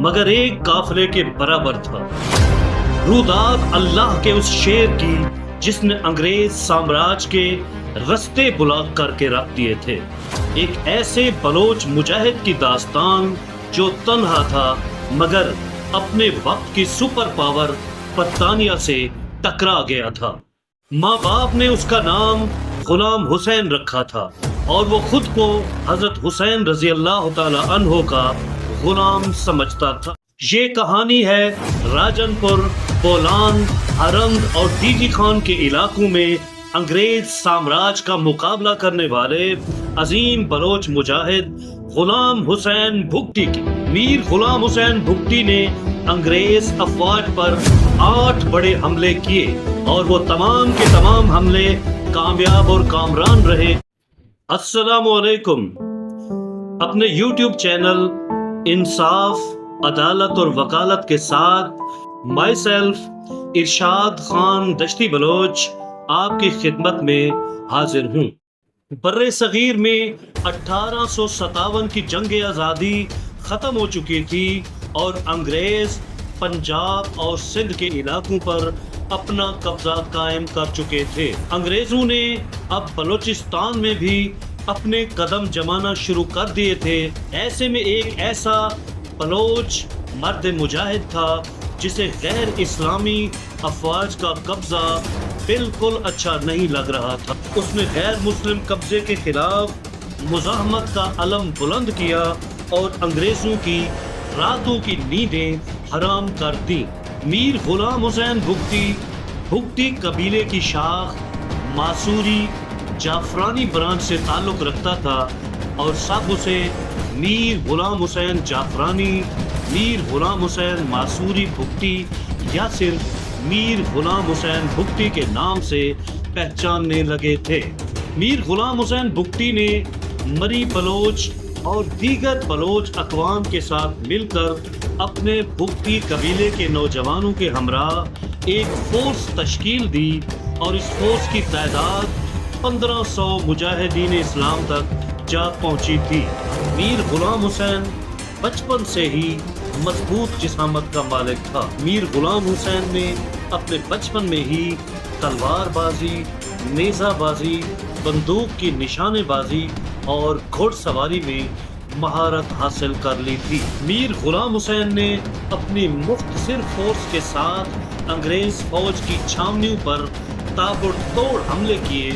مگر ایک قافلے کے برابر تھا۔ روداد اللہ کے اس شیر کی جس نے انگریز سامراج کے رستے بلاک کر کے رکھ دیے تھے، ایک ایسے بلوچ مجاہد کی داستان جو تنہا تھا مگر اپنے وقت کی سپر پاور برطانیہ سے ٹکرا گیا تھا۔ ماں باپ نے اس کا نام غلام حسین رکھا تھا اور وہ خود کو حضرت حسین رضی اللہ تعالی عنہ کا غلام سمجھتا تھا۔ یہ کہانی ہے راجن پور، بولان، ہرنگ اور ڈی جی خان کے علاقوں میں انگریز سامراج کا مقابلہ کرنے والے عظیم بلوچ مجاہد غلام حسین بھگٹی کی۔ میر غلام حسین بھگٹی نے انگریز افواج پر 8 بڑے حملے کیے اور وہ تمام کے تمام حملے کامیاب اور کامران رہے۔ السلام علیکم۔ اپنے یوٹیوب چینل انصاف، عدالت اور وکالت کے ساتھ مائی سیلف ارشاد خان دشتی بلوچ آپ کی خدمت میں حاضر ہوں۔ بر صغیر میں 1857 کی جنگ آزادی ختم ہو چکی تھی اور انگریز پنجاب اور سندھ کے علاقوں پر اپنا قبضہ قائم کر چکے تھے۔ انگریزوں نے اب بلوچستان میں بھی اپنے قدم جمانا شروع کر دیے تھے۔ ایسے میں ایک ایسا بلوچ مرد مجاہد تھا جسے غیر اسلامی افواج کا قبضہ بالکل اچھا نہیں لگ رہا تھا۔ اس نے غیر مسلم قبضے کے خلاف مزاحمت کا علم بلند کیا اور انگریزوں کی راتوں کی نیندیں حرام کر دیں۔ میر غلام حسین بھگٹی قبیلے کی شاخ ماسوری جعفرانی برانچ سے تعلق رکھتا تھا اور سب اسے میر غلام حسین جعفرانی، میر غلام حسین ماسوری بھگٹی یا صرف میر غلام حسین بھگٹی کے نام سے پہچاننے لگے تھے۔ میر غلام حسین بھگٹی نے مری بلوچ اور دیگر بلوچ اقوام کے ساتھ مل کر اپنے بھگٹی قبیلے کے نوجوانوں کے ہمراہ ایک فورس تشکیل دی اور اس فورس کی تعداد 1500 مجاہدین اسلام تک جا پہنچی تھی۔ میر غلام حسین بچپن سے ہی مضبوط جسامت کا مالک تھا۔ میر غلام حسین نے اپنے بچپن میں ہی تلوار بازی، نیزہ بازی، بندوق کی نشانے بازی اور گھوڑ سواری میں مہارت حاصل کر لی تھی۔ میر غلام حسین نے اپنی مختصر فورس کے ساتھ انگریز فوج کی چھاونیوں پر تابڑ توڑ حملے کیے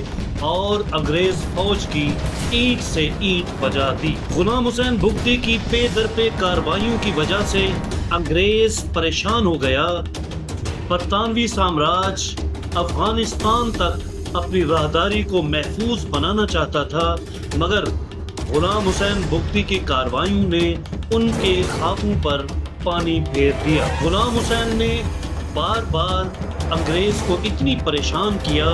اور انگریز فوج کی اینٹ سے اینٹ بجا دی۔ غلام حسین بھگٹی کی پے در پے کارروائیوں کی وجہ سے انگریز پریشان ہو گیا۔ برطانوی سامراج افغانستان تک اپنی راہداری کو محفوظ بنانا چاہتا تھا مگر غلام حسین بھگٹی کی کارروائیوں نے ان کے خوابوں پر پانی پھیر دیا۔ غلام حسین نے بار بار انگریز کو اتنی پریشان کیا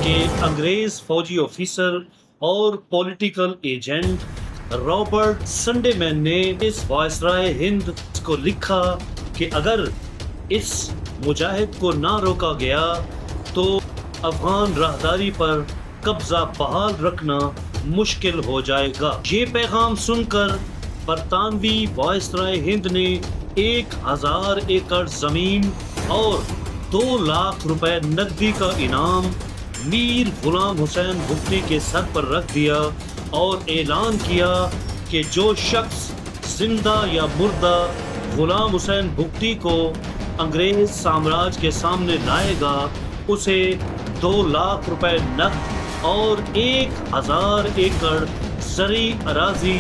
کہ انگریز فوجی آفیسر اور پولیٹیکل ایجنٹ رابرٹ سنڈے مین نے اس وائسرائے ہند کو لکھا کہ اگر اس مجاہد کو نہ روکا گیا تو افغان راہداری پر قبضہ بحال رکھنا مشکل ہو جائے گا۔ یہ پیغام سن کر برطانوی وائسرائے ہند نے 1000 ایکڑ زمین اور 2 لاکھ روپے نقدی کا انعام میر غلام حسین بھگٹی کے سر پر رکھ دیا اور اعلان کیا کہ جو شخص زندہ یا مردہ غلام حسین بھگٹی کو انگریز سامراج کے سامنے لائے گا اسے 2 لاکھ روپے نقد اور 1000 ایکڑ زرعی اراضی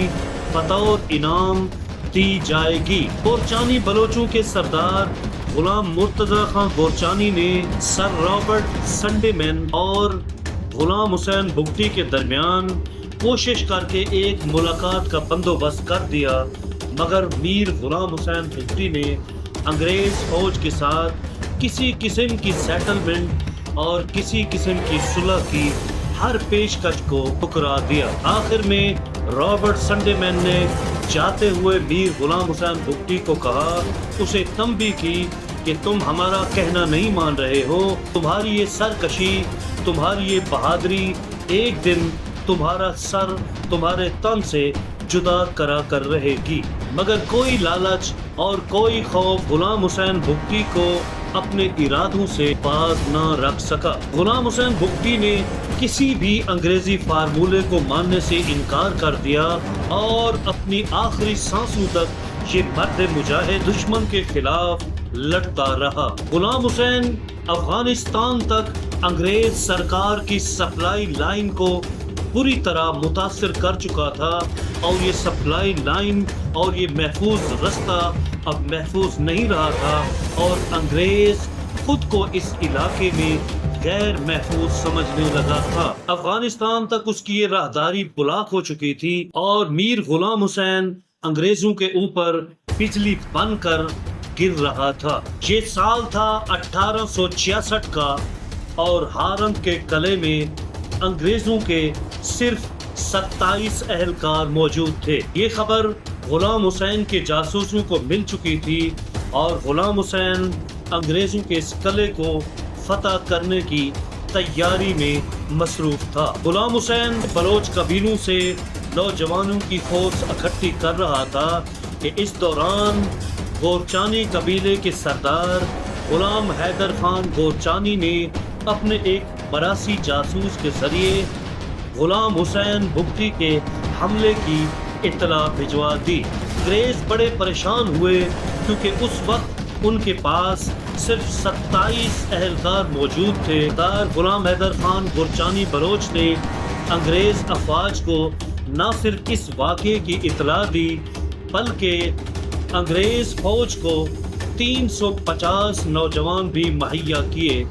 بطور انعام دی جائے گی۔ گورچانی بلوچوں کے سردار غلام مرتضی خان گورچانی نے سر رابرٹ سنڈے مین اور غلام حسین بھگٹی کے درمیان کوشش کر کے ایک ملاقات کا بندوبست کر دیا مگر میر غلام حسین بھگٹی نے انگریز فوج کے ساتھ کسی قسم کی سیٹلمنٹ اور کسی قسم کی صلح کی ہر پیشکش کو ٹھکرا دیا۔ آخر میں رابرٹ سنڈے مین نے جاتے ہوئے میر غلام حسین بھگٹی کو کہا، اسے تنبیہ کی کہ تم ہمارا کہنا نہیں مان رہے ہو، تمہاری یہ سرکشی، تمہاری یہ بہادری ایک دن تمہارا سر تمہارے تن سے جدا کرا کر رہے گی۔ मगर कोई लालच और कोई खौफ गुलाम हुसैन भुट्टी को अपने इरादों से बाज न रख सका। गुलाम हुसैन भुट्टी ने किसी भी अंग्रेजी फार्मूले को मानने से इनकार कर दिया और अपनी आखिरी सांसों तक ये मर्द मुजाहिद दुश्मन के खिलाफ लड़ता रहा। गुलाम हुसैन अफगानिस्तान तक अंग्रेज सरकार की सप्लाई लाइन को बुरी तरह मुतासिर कर चुका था और ये सप्लाई लाइन और ये महफूज रास्ता अब महफूज नहीं रहा था और अंग्रेज खुद को इस इलाके में गैर महफूज समझने लगा था। अफगानिस्तान तक उसकी ये राहदारी ब्लॉक हो चुकी थी और मीर गुलाम हुसैन अंग्रेजों के ऊपर बिजली बनकर गिर रहा था। ये साल था 1866 का और हारम के कले में अंग्रेजों के सिर्फ 27 अहलकार मौजूद थे। ये खबर गुलाम हुसैन के जासूसों को मिल चुकी थी और गुलाम हुसैन अंग्रेजों के इस किले को फतह करने की तैयारी में मसरूफ था। गुलाम हुसैन बलोच कबीलों से नौजवानों की फोर्स इकट्ठी कर रहा था कि इस दौरान गोरचानी कबीले के सरदार गुलाम हैदर खान गोरचानी ने अपने एक मरासी जासूस के जरिए गुलाम हुसैन भुट्टी के हमले की इत्तला भिजवा दी। अंग्रेज बड़े परेशान हुए क्योंकि उस वक्त उनके पास सिर्फ 27 अहलकार मौजूद थे। सरदार गुलाम हैदर खान गोरचानी बलोच ने अंग्रेज अफवाज को न सिर्फ इस वाक़े की इत्तला दी बल्कि अंग्रेज फौज को 350 नौजवान भी मुहैया किए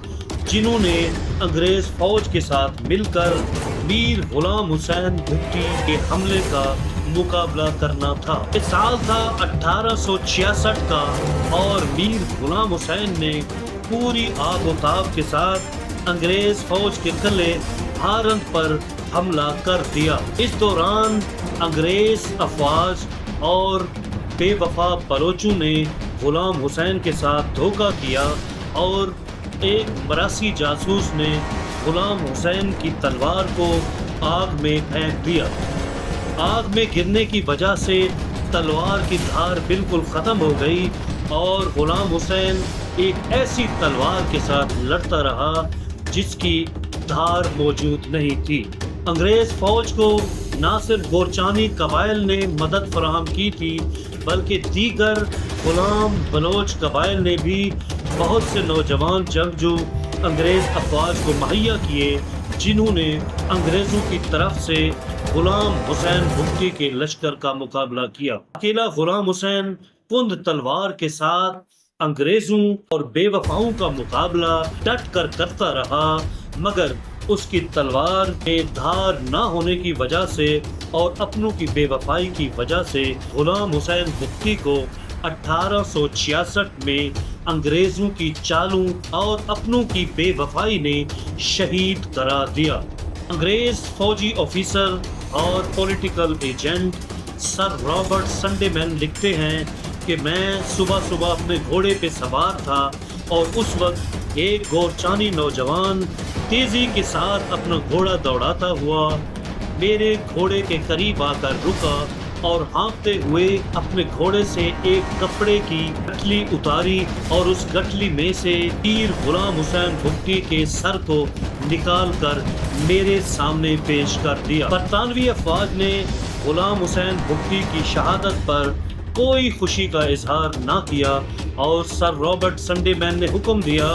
जिन्होंने अंग्रेज फौज के साथ मिलकर मीर गुलाम हुसैन भुट्टी के हमले का मुकाबला करना था। ये साल था 1866 का और मीर गुलाम हुसैन ने पूरी आबोताब के साथ अंग्रेज फौज के किले हारन पर हमला कर दिया। इस दौरान अंग्रेज अफवाज और बेवफा बलोचों ने गुलाम हुसैन के साथ धोखा किया और एक मरासी जासूस ने गुलाम हुसैन की तलवार को आग में फेंक दिया। आग में गिरने की वजह से तलवार की धार बिल्कुल ख़त्म हो गई और गुलाम हुसैन एक ऐसी तलवार के साथ लड़ता रहा जिसकी धार मौजूद नहीं थी। अंग्रेज फौज को न सिर्फ गोरचानी कबाइल ने मदद फराहम की थी बल्कि दीगर गुलाम बलोच कबाइल ने भी बहुत से नौजवान जंगजू अंग्रेज अफवाज को मुहैया किए जिन्होंने अंग्रेजों की तरफ से गुलाम हुसैन भुट्टी के लश्कर का मुकाबला किया। अकेला गुलाम हुसैन कुंद तलवार के साथ अंग्रेजों और बेवफाओं का मुकाबला डट कर करता रहा मगर उसकी तलवार में धार न होने की वजह से और अपनों की बेवफाई की वजह से गुलाम हुसैन भुट्टी को 1866 में अंग्रेजों की चालों और अपनों की बेवफाई ने शहीद करा दिया। अंग्रेज फौजी ऑफिसर और पॉलिटिकल एजेंट सर रॉबर्ट संडेमैन लिखते हैं कि मैं सुबह सुबह अपने घोड़े पे सवार था और उस वक्त एक गोरचानी नौजवान तेजी के साथ अपना घोड़ा दौड़ाता हुआ मेरे घोड़े के करीब आकर रुका और हाँफते हुए अपने घोड़े से एक कपड़े की गठली उतारी और उस गठली में से मीर गुलाम हुसैन भुट्टी के सर को निकाल कर मेरे सामने पेश कर दिया। बरतानवी अफवाज ने गुलाम हुसैन भुट्टी की शहादत पर कोई खुशी का इजहार ना किया और सर रॉबर्ट संडेमैन ने हुक्म दिया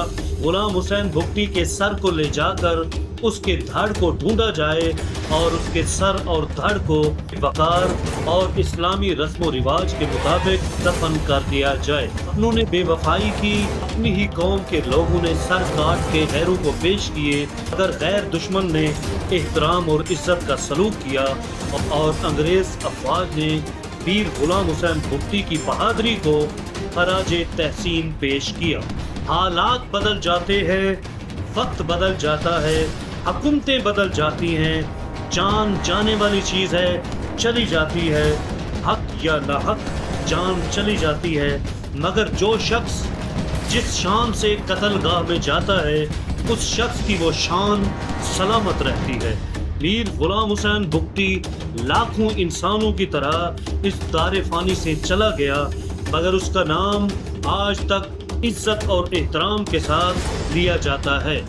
गुलाम हुसैन भुट्टी के सर को ले जाकर उसके धड़ को ढूंढा जाए और उसके सर और धड़ को वकार और इस्लामी रस्म रिवाज के मुताबिक दफन कर दिया जाए। उन्होंने बेवफाई की, अपनी ही कौम के लोगों ने सर काट के गैरों को पेश किए अगर गैर दुश्मन ने एहतराम और इज्जत का सलूक किया और अंग्रेज अफवाज ने वीर गुलाम हुसैन भुट्टी की बहादुरी को खराजे तहसीन पेश किया। हालात बदल जाते हैं, वक्त बदल जाता है, हुकूमतें बदल जाती हैं, जान जाने वाली चीज़ है चली जाती है, हक या ना हक जान चली जाती है, मगर जो शख्स जिस शान से कत्लगाह में जाता है उस शख्स की वो शान सलामत रहती है। میر غلام حسین بگٹی لاکھوں انسانوں کی طرح اس دار فانی سے چلا گیا، مگر اس کا نام آج تک عزت اور احترام کے ساتھ لیا جاتا ہے۔